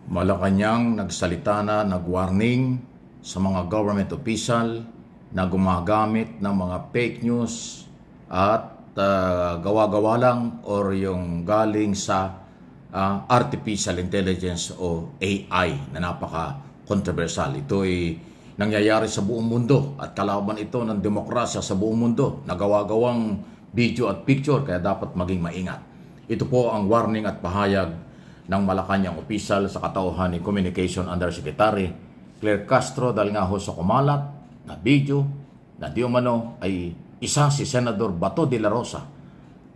Malacanang nagsalita na, nag-warning sa mga government official na gumagamit ng mga fake news at gawa-gawa lang or yung galing sa artificial intelligence o AI na napaka-controversial. Ito ay nangyayari sa buong mundo at kalaban ito ng demokrasya sa buong mundo. Nagawa-gawang video at picture kaya dapat maging maingat. Ito po ang warning at pahayag ng Malacanang official sa katauhan ni Communication Undersecretary Claire Castro dahil nga ho sa kumalat na video na di umano ay isa si Senador Bato de la Rosa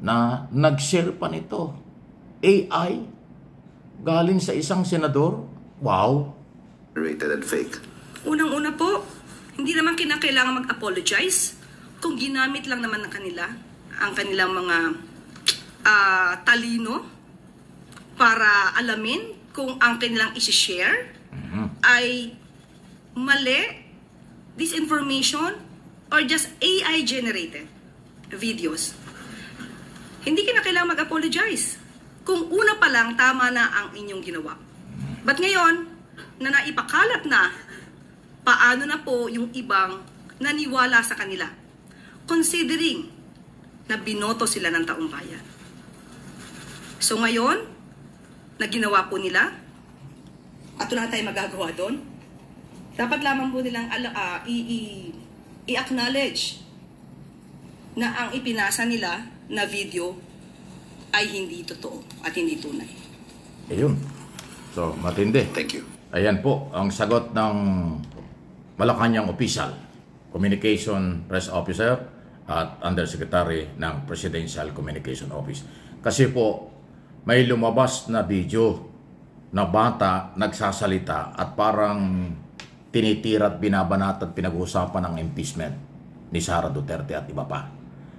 na nag-share pa nito. AI galing sa isang senador. Wow! Rated and fake. Unang-una po, hindi naman kinakailangan mag-apologize kung ginamit lang naman ng kanila ang kanilang mga talino para alamin kung ang kanilang isi-share ay mali, disinformation, or just AI-generated videos. Hindi kinakailangan mag-apologize kung una pa lang tama na ang inyong ginawa. But ngayon, na naipakalat na, paano na po yung ibang naniwala sa kanila? Considering na binoto sila ng taong bayan. So ngayon, na ginawa po nila, at wala tayong magagawa doon, dapat lamang po nilang i-acknowledge na ang ipinasa nila na video ay hindi totoo at hindi tunay. Ayun. So, matindi. Thank you. Ayan po ang sagot ng Malacanang official, Communication Press Officer at Undersecretary ng Presidential Communication Office. Kasi po, may lumabas na video na bata nagsasalita at parang tinitira at binabanat at pinag-uusapan ng impeachment ni Sara Duterte at iba pa.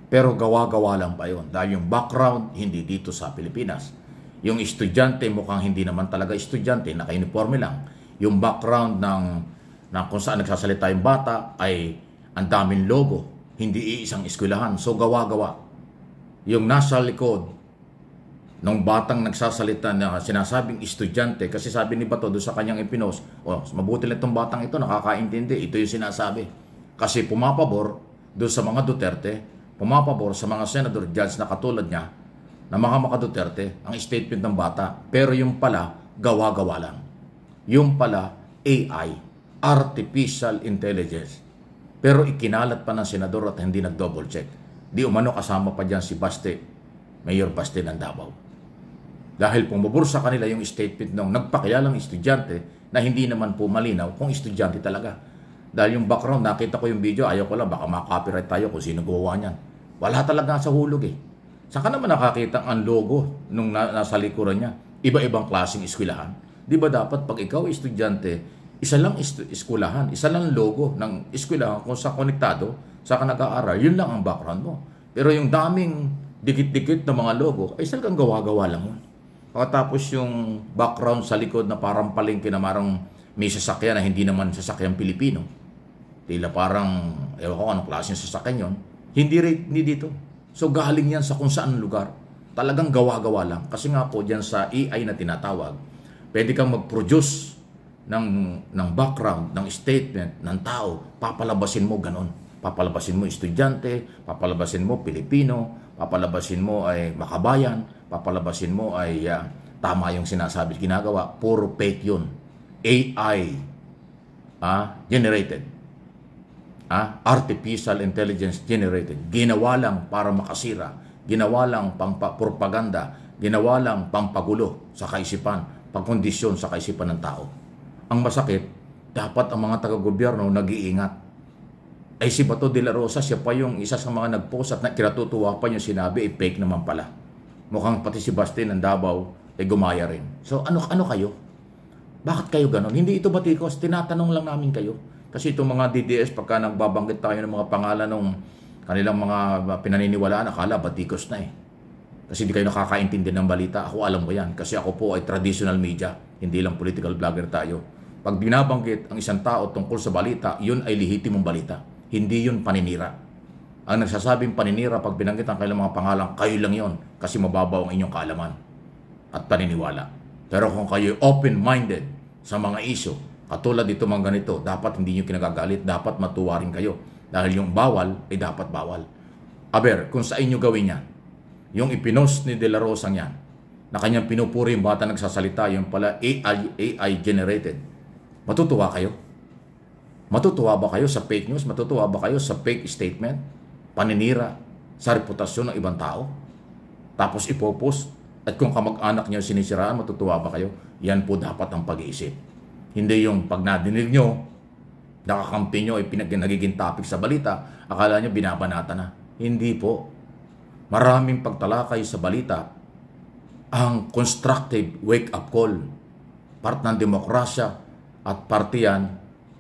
Pero gawa-gawa lang pa yun dahil yung background hindi dito sa Pilipinas. Yung estudyante mukhang hindi naman talaga estudyante, naka-uniforme lang. Yung background ng kung saan nagsasalita yung bata ay ang daming logo, hindi iisang eskwelahan. So gawa-gawa. Yung nasa likod nung batang nagsasalita na sinasabing estudyante, kasi sabi ni Bato doon sa kanyang ipinost, mabuti lang itong batang ito, nakakaintindi, ito yung sinasabi. Kasi pumapabor doon sa mga Duterte, pumapabor sa mga senador, judge na katulad niya, na mga Duterte, ang statement ng bata. Pero yung pala, gawa-gawa lang. Yung pala, AI, Artificial Intelligence. Pero ikinalat pa ng senador at hindi nag-double check. Di umano kasama pa dyan si Baste, Mayor Baste ng Davao. Dahil pumabor sa kanila yung statement ng nagpakilalang estudyante na hindi naman po malinaw kung estudyante talaga. Dahil yung background, nakita ko yung video, ayaw ko lang, baka makaka-copyright tayo kung sino gawa niyan. Wala talaga sa hulog eh. Saka naman nakakita ang logo nung nasa likuran niya. Iba-ibang klaseng eskwelahan. Di ba dapat pag ikaw estudyante, isa lang eskwelahan, isa lang logo ng eskwelahan kung sa konektado, sa ka nag-aaral, yun lang ang background mo. Pero yung daming dikit-dikit na mga logo, ay talagang gawa-gawa lang yun. Pagkatapos yung background sa likod na parang palengke na marang may sasakyan na hindi naman sasakyan Pilipino. Tila parang, ewan ko anong klaseng sasakyan yun. Hindi dito. So galing yan sa kung saan lugar. Talagang gawa-gawa lang. Kasi nga po dyan sa AI na tinatawag, pwede kang mag-produce ng background, ng statement, ng tao. Papalabasin mo ganon. Papalabasin mo estudyante, papalabasin mo Pilipino, papalabasin mo ay makabayan, papalabasin mo ay tama yung sinasabi, ginagawa, puro fake yun. AI generated. Artificial intelligence generated. Ginawa lang para makasira. Ginawa lang pang propaganda. Ginawa lang pang pagulo sa kaisipan, pangkondisyon sa kaisipan ng tao. Ang masakit, dapat ang mga taga-gobyerno nag-iingat. Ay si Bato de la Rosa, siya pa yung isa sa mga nag-post at kinatutuwa pa yung sinabi, fake naman pala. Mukhang pati si Baste ng Davao ay gumaya rin. So ano kayo? Bakit kayo ganon? Hindi ito batikos, tinatanong lang namin kayo. Kasi itong mga DDS, pagka nagbabanggit tayo ng mga pangalan ng kanilang mga pinaniniwalaan, akala batikos na eh. Kasi hindi kayo nakakaintindi ng balita. Ako alam ko yan. Kasi ako po ay traditional media. Hindi lang political vlogger tayo. Pag binabanggit ang isang tao tungkol sa balita, yun ay lehitimong balita. Hindi yun paninira. Ang nagsasabing paninira pag binanggit ang kailang mga pangalan, kayo lang yon kasi mababaw ang inyong kaalaman at paniniwala. Pero kung kayo open-minded sa mga issue, katulad dito mga ganito, dapat hindi nyo kinagagalit, dapat matuwa rin kayo. Dahil yung bawal, ay dapat bawal. Aber, kung sa inyo gawin yan, yung ipinost ni De La Rosa yan, na kanyang pinupuri yung bata nagsasalita, yung pala AI generated, matutuwa kayo? Matutuwa ba kayo sa fake news? Matutuwa ba kayo sa fake statement? Paninira sa reputasyon ng ibang tao? Tapos ipopost? At kung kamag-anak niyo sinisiraan, matutuwa ba kayo? Yan po dapat ang pag-iisip. Hindi yung pag nadinig nyo, nakakampi nyo, nagiging topic sa balita, akala nyo binabanata na. Hindi po. Maraming pagtalakay sa balita ang constructive wake-up call. Part ng demokrasya at parte yan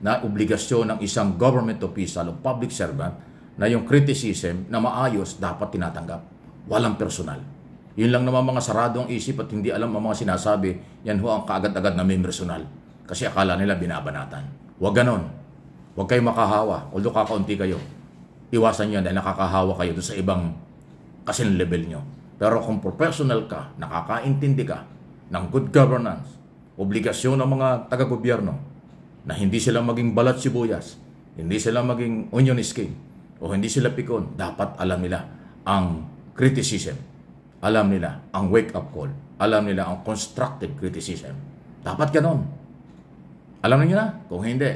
na obligasyon ng isang government official o public servant na yung criticism na maayos dapat tinatanggap. Walang personal. Yun lang naman mga sarado ang isip at hindi alam ang mga sinasabi, yan ho ang kaagad-agad na may personal. Kasi akala nila binabanatan. Huwag ganon. Huwag kayo makahawa. Although kakaunti kayo. Iwasan nyo dahil nakakahawa kayo doon sa ibang kasing level nyo. Pero kung professional ka, nakakaintindi ka ng good governance, obligasyon ng mga taga-gobyerno na hindi sila maging balat sibuyas, hindi sila maging onion skin, o hindi sila pikon, dapat alam nila ang criticism. Alam nila ang wake-up call. Alam nila ang constructive criticism. Dapat ganon. Alam niyo na? Kung hindi,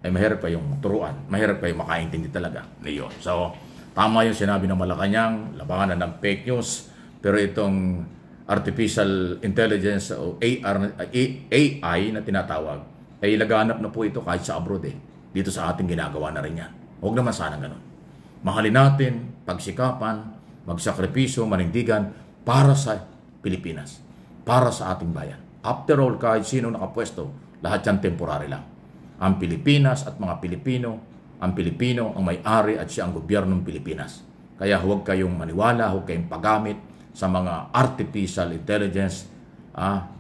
ay mahirap kayong turuan. Mahirap kayong makaintindi talaga. Niyon. So, tama yung sinabi ng Malacanang, labanan ng fake news. Pero itong artificial intelligence o AI na tinatawag, ay laganap na po ito kahit sa abroad eh. Dito sa ating ginagawa na rin yan. Huwag naman sana ganon. Mahalin natin, pagsikapan, magsakripisyo, manindigan para sa Pilipinas, para sa ating bayan. After all, kahit sino nakapwesto, lahat yan temporary lang. Ang Pilipinas at mga Pilipino, ang Pilipino ang may-ari at siya ang gobyernong Pilipinas. Kaya huwag kayong maniwala, huwag kayong paggamit sa mga artificial intelligence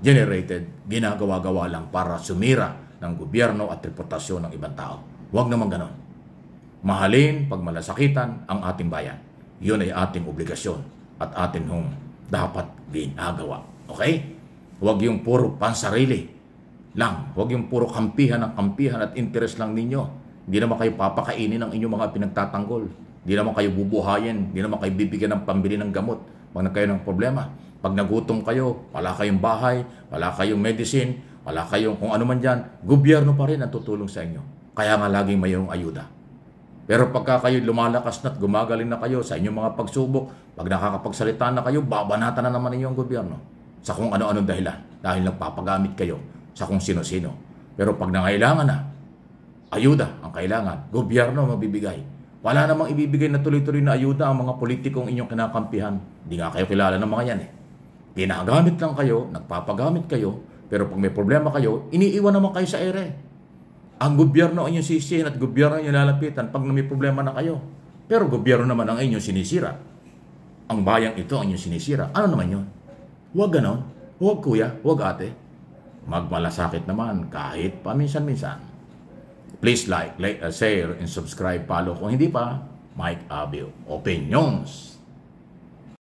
generated, ginagawa-gawa lang para sumira ng gobyerno at reputasyon ng ibang tao. Huwag naman ganon. Mahalin, pagmalasakitan ang ating bayan. Yun ay ating obligasyon at atin hong dapat ginagawa. Okay? Huwag yung puro pansarili lang. Huwag yung puro kampihan ng kampihan at interest lang ninyo. Hindi naman kayo papakainin ng inyong mga pinagtatanggol. Hindi naman kayo bubuhayin. Hindi naman kayo bibigyan ng pambili ng gamot pag nagkayo ng problema. Pag nagutom kayo, wala kayong bahay, wala kayong medicine, wala kayong kung ano man dyan, gobyerno pa rin ang tutulong sa inyo. Kaya nga laging mayroong ayuda. Pero pagka kayo lumalakas na at gumagaling na kayo sa inyong mga pagsubok, pag nakakapagsalita na kayo, babanatan na naman ninyo ang gobyerno sa kung ano-anong dahilan. Dahil nagpapagamit kayo sa kung sino-sino. Pero pag nangailangan na, ayuda ang kailangan, gobyerno mabibigay. Wala namang ibibigay na tuloy-tuloy na ayuda ang mga politikong inyong kinakampihan. Hindi nga kayo kilala ng mga yan eh. Ginagamit lang kayo, nagpapagamit kayo, pero pag may problema kayo, iniiwan naman kayo sa ere. Ang gobyerno ang inyong sisihin at gobyerno ang inyong lalapitan pag may problema na kayo. Pero gobyerno naman ang inyong sinisira. Ang bayang ito ang inyong sinisira. Ano naman yun? Huwag ganon. Huwag kuya, huwag ate. Magmalasakit naman kahit paminsan-minsan. Please like, share, and subscribe. Follow kung hindi pa. Mike Abio Opinions.